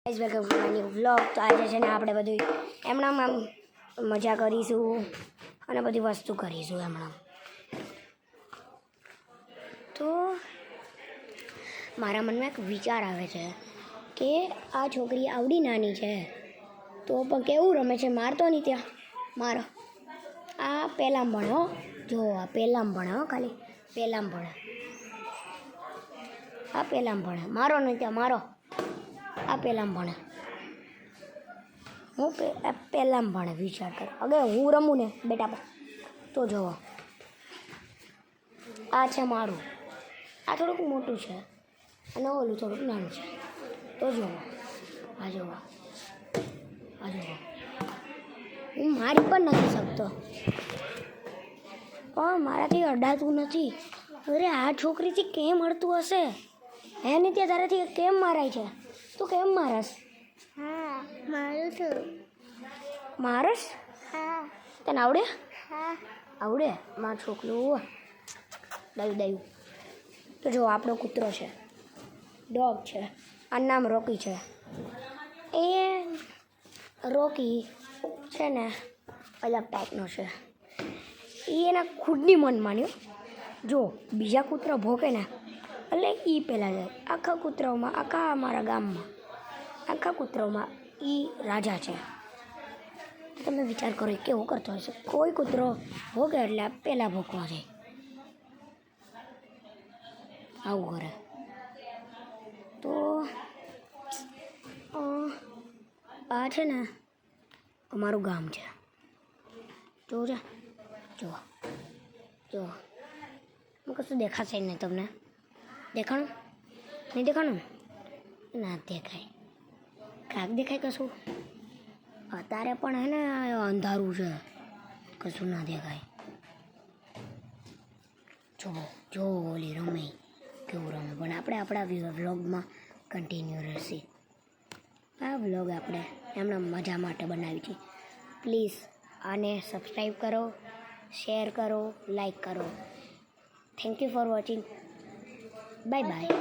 Guys welcome to my new vlog. તો આજે છે ને આપણે બધું એમણામ આમ મજા કરીશું અને બધી વસ્તુ કરીશું એમણામ. તો મારા મનમાં એક વિચાર આવે છે કે આ છોકરી આવડી નાની છે તો પણ કેવું રમે છે. મારતો નહીં ત્યાં મારો આ પહેલાં ભણે હો. જો આ પહેલાં ભણે હો, ખાલી પહેલાં ભણે. આ પહેલાં ભણે, મારો નહીં ત્યાં મારો. આ પહેલાં ભણે, હું પહેલાં ભણે. વિચાર કર, અગે હું રમું ને બેટા તો જોવો આ છે મારું, આ થોડુંક મોટું છે અને ઓલું થોડુંક નાનું છે. તો જોવો આ જોવો, આ જોવો. હું મારી પણ નથી શકતો, પણ મારાથી અડાતું નથી. અરે આ છોકરીથી કેમ અડતું હશે? હે ને ત્યાં તારાથી કેમ મારાય છે? તું કેમ મારસ? હા મારું છું. મારસ? હા. તને આવડે? હા. આવડે? મારું છોકરું દયું. તો જો આપણો કૂતરો છે, ડોગ છે. આનું નામ રોકી છે. એ રોકી છે ને અલગ ટાઈપનો છે. એ એના ખુદની મન માન્યું. જો બીજા કૂતરા ભોગે ને એટલે એ પહેલાં જાય. આખા કૂતરાઓમાં, આખા અમારા ગામમાં, આખા કૂતરાઓમાં એ રાજા છે. તમે વિચાર કરો એ કેવું કરતો હશે. કોઈ કૂતરો ભોગે એટલે પહેલાં ભોગવા જાય. આવું કરે. તો આ છે ને અમારું ગામ છે. જોવું છે? જુઓ હું કશું દેખાશે નહીં તમને. દેખાણું નહીં? દેખાણું ના દેખાય. કાંક દેખાય કશું? અત્યારે પણ હે ને અંધારું છે, કશું ના દેખાય. જો ઓલી રમે કેવું રમે. પણ આપણે આપણા વ્લોગમાં કન્ટિન્યુ રહેશે. આ વ્લોગ આપણે એમના મજા માટે બનાવી છે. પ્લીઝ આને સબસ્ક્રાઈબ કરો, શેર કરો, લાઈક કરો. Thank you for watching. Bye bye.